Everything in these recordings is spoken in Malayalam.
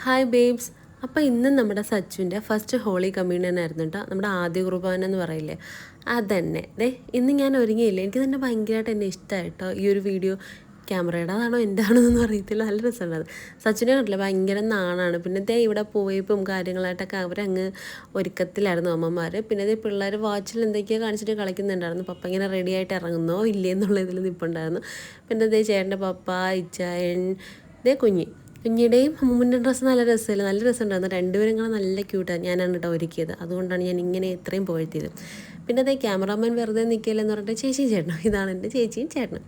Hi babes. അപ്പോൾ ഇന്ന് നമ്മുടെ സച്ചുവിൻ്റെ ഫസ്റ്റ് ഹോളി കമ്മ്യൂണിയൻ ആയിരുന്നു കേട്ടോ. നമ്മുടെ ആദ്യ കുർബാന എന്ന് പറയില്ലേ, അതന്നെ. ഇന്ന് ഞാൻ ഒരുങ്ങിയില്ല. എനിക്ക് തന്നെ ഭയങ്കരമായിട്ട് എന്നെ ഇഷ്ടമായി കേട്ടോ ഈ ഒരു വീഡിയോ. ക്യാമറയുടെ ആണോ എൻ്റെ ആണോ എന്നൊന്നും അറിയത്തില്ല, നല്ല രസമുള്ളത്. സച്ചിനെ കണ്ടില്ല, ഭയങ്കര നാണാണ്. പിന്നെ ഇവിടെ പോയപ്പും കാര്യങ്ങളായിട്ടൊക്കെ അവരങ്ങ് ഒരുക്കത്തിലായിരുന്നു അമ്മമാർ. പിന്നെ പിള്ളേർ വാച്ചിൽ എന്തൊക്കെയോ കാണിച്ചിട്ട് കളിക്കുന്നുണ്ടായിരുന്നു. പപ്പ ഇങ്ങനെ റെഡി ആയിട്ട് ഇറങ്ങുന്നോ ഇല്ലേ എന്നുള്ള ഇതിൽ നിൽപ്പുണ്ടായിരുന്നു. പിന്നെ ചേട്ടൻ്റെ പപ്പ, ഇച്ചായൻ, കുഞ്ഞിയുടെയും അമ്മൂൻ്റെ ഡ്രസ്സ് നല്ല രസമില്ല, നല്ല രസമുണ്ടായിരുന്നു. രണ്ടുപേരും കൂടെ നല്ല ക്യൂട്ടാണ്. ഞാനാണ് കേട്ടോ ഒരുക്കിയത്, അതുകൊണ്ടാണ് ഞാൻ ഇങ്ങനെ ഇത്രയും പോഴ്ത്തിയത്. പിന്നെ ക്യാമറാമാൻ വെറുതെ നിൽക്കില്ലെന്ന് പറഞ്ഞിട്ട് ചേച്ചിയും ചേട്ടനും, ഇതാണ് എൻ്റെ ചേച്ചിയും ചേട്ടനും.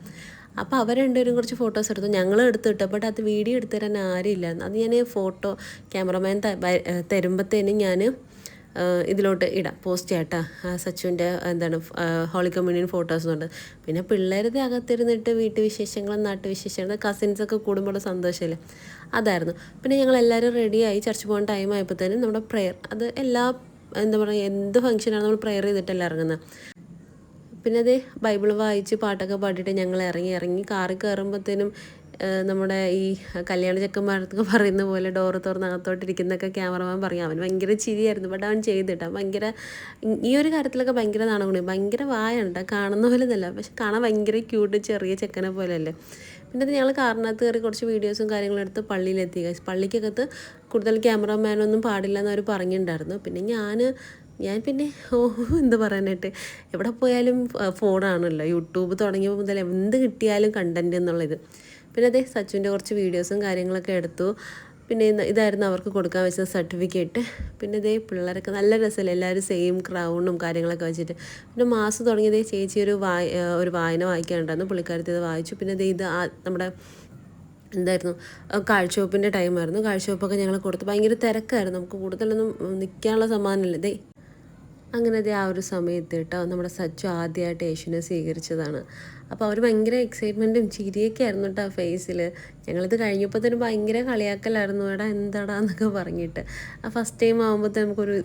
അപ്പോൾ അവർ രണ്ടുപേരും കുറച്ച് ഫോട്ടോസ് എടുത്തു. ഞങ്ങൾ എടുത്തിട്ട് ബട്ട് അത് വീഡിയോ എടുത്തു തരാൻ ആരും ഇല്ലായിരുന്നു. അത് ഞാൻ ഫോട്ടോ ക്യാമറമാൻ തരുമ്പോഴത്തേനും ഞാൻ ഇതിലോട്ട് ഇടാം, പോസ്റ്റ് ചെയ്യാട്ടാ. സച്ചുവിൻ്റെ ഹോളി കമ്മ്യൂണിയൻ ഫോട്ടോസ് ഉണ്ട്. പിന്നെ പിള്ളേരുടെ അകത്തിരുന്നിട്ട് വീട്ടുവിശേഷങ്ങളും നാട്ടുവിശേഷങ്ങളും കസിൻസൊക്കെ കൂടുമ്പോൾ സന്തോഷമില്ലേ, അതായിരുന്നു. പിന്നെ ഞങ്ങളെല്ലാവരും റെഡിയായി ചർച്ച് പോകാൻ ടൈം ആയപ്പോഴത്തേനും നമ്മുടെ പ്രെയർ, അത് എല്ലാ എന്ത് ഫംഗ്ഷനാണ് നമ്മൾ പ്രെയർ ചെയ്തിട്ടല്ല ഇറങ്ങുന്നത്. പിന്നെ ബൈബിൾ വായിച്ച് പാട്ടൊക്കെ പാടിയിട്ട് ഞങ്ങൾ ഇറങ്ങി കാറിൽ കയറുമ്പോഴത്തേനും നമ്മുടെ ഈ കല്യാണ ചെക്കന്മാർക്ക് പറയുന്ന പോലെ ഡോറ് തുറന്ന് അകത്തോട്ടിരിക്കുന്നൊക്കെ ക്യാമറമാൻ പറയും. അവൻ ഭയങ്കര ചിരിയായിരുന്നു. ബട്ട് അവൻ ചെയ്തിട്ടാ ഭയങ്കര ഈ ഒരു കാര്യത്തിലൊക്കെ ഭയങ്കര നാണകുണി, ഭയങ്കര വായുണ്ട്, കാണുന്ന പോലെ ഒന്നുമല്ല, പക്ഷെ കാണാൻ ഭയങ്കര ക്യൂട്ട് ചെറിയ ചെക്കനെ പോലെയല്ലേ. പിന്നെ ഞങ്ങൾ കാറിനകത്ത് കയറി കുറച്ച് വീഡിയോസും കാര്യങ്ങളും എടുത്ത് പള്ളിയിലെത്തി. പള്ളിക്കകത്ത് കൂടുതൽ ക്യാമറമാനൊന്നും പാടില്ല എന്ന് അവർ പറഞ്ഞിട്ടുണ്ടായിരുന്നു. പിന്നെ ഞാൻ പിന്നെ എന്താ പറയാനായിട്ട്, എവിടെ പോയാലും ഫോണാണല്ലോ. യൂട്യൂബ് തുടങ്ങിയപ്പോൾ മുതൽ എന്ത് കിട്ടിയാലും കണ്ടൻറ്റ് എന്നുള്ളത്. പിന്നെ സച്ചുവിൻ്റെ കുറച്ച് വീഡിയോസും കാര്യങ്ങളൊക്കെ എടുത്തു. പിന്നെ ഇതായിരുന്നു അവർക്ക് കൊടുക്കാൻ വെച്ച സർട്ടിഫിക്കറ്റ്. പിന്നെ പിള്ളേരൊക്കെ നല്ല രസമല്ലേ, എല്ലാവരും സെയിം ക്രൗണും കാര്യങ്ങളൊക്കെ വെച്ചിട്ട്. പിന്നെ മാസ് തുടങ്ങിയത് ചേച്ചി ഒരു വായന വായിക്കാനുണ്ടായിരുന്നു, പുള്ളിക്കാരത്തി ഇത് വായിച്ചു. പിന്നെ ഇത് നമ്മുടെ കാഴ്ചവെപ്പിൻ്റെ ടൈമായിരുന്നു. കാഴ്ചവെപ്പൊക്കെ ഞങ്ങൾ കൊടുത്തു. ഭയങ്കര തിരക്കായിരുന്നു, നമുക്ക് കൂടുതലൊന്നും നിൽക്കാനുള്ള സമ്മാനമല്ലേ. അങ്ങനെ ആ ഒരു സമയത്ത് കേട്ടോ നമ്മുടെ സച്ചു ആദ്യമായിട്ട് യേശുവിനെ സ്വീകരിച്ചതാണ്. അപ്പോൾ അവർ ഭയങ്കര എക്സൈറ്റ്മെൻറ്റും ചിരിയൊക്കെ ആയിരുന്നു കേട്ടോ ഫേസിൽ. ഞങ്ങളിത് കഴിഞ്ഞപ്പോഴത്തേനും ഭയങ്കര കളിയാക്കലായിരുന്നു, എടാ എന്താടാ എന്നൊക്കെ പറഞ്ഞിട്ട്. ഫസ്റ്റ് ടൈം ആകുമ്പോഴത്തേനും നമുക്കൊരു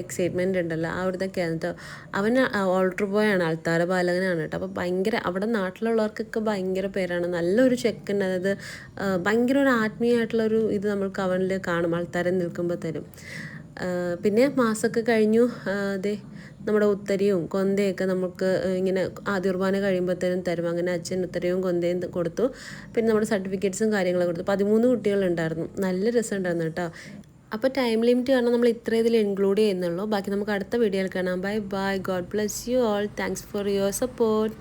എക്സൈറ്റ്മെൻറ്റ് ഉണ്ടല്ലോ, ആ ഒരു ഇതൊക്കെയാണ് കേട്ടോ. അവൻ ഓൾട്ടർ ബോയാണ്, അൾത്താര ബാലകനാണ് കേട്ടോ. അപ്പോൾ ഭയങ്കര അവിടെ നാട്ടിലുള്ളവർക്കൊക്കെ ഭയങ്കര പേരാണ്. നല്ലൊരു ചെക്കൻ, അതായത് ഭയങ്കര ഒരു ആത്മീയമായിട്ടുള്ളൊരു ഇത് നമ്മൾക്ക് അവനിൽ കാണും അൾത്താരം നിൽക്കുമ്പോഴത്തേനും. പിന്നെ മാസമൊക്കെ കഴിഞ്ഞു. നമ്മുടെ ഉത്തരയും കൊന്തയൊക്കെ നമുക്ക് ഇങ്ങനെ ആദ്യ കുർബാന കഴിയുമ്പോഴത്തേനും തരും. അങ്ങനെ അച്ഛൻ ഉത്തരയും കൊന്തയും കൊടുത്തു. പിന്നെ നമ്മുടെ സർട്ടിഫിക്കറ്റ്സും കാര്യങ്ങളൊക്കെ കൊടുത്തു. 13 കുട്ടികളുണ്ടായിരുന്നു, നല്ല രസമുണ്ടായിരുന്നു കേട്ടോ. അപ്പോൾ ടൈം ലിമിറ്റ് കാരണം നമ്മൾ ഇത്ര ഇതിൽ ഇൻക്ലൂഡ് ചെയ്യുന്നുള്ളൂ. ബാക്കി നമുക്ക് അടുത്ത വീഡിയോയിൽ കാണാം. Bye bye, God bless you all, thanks for your support.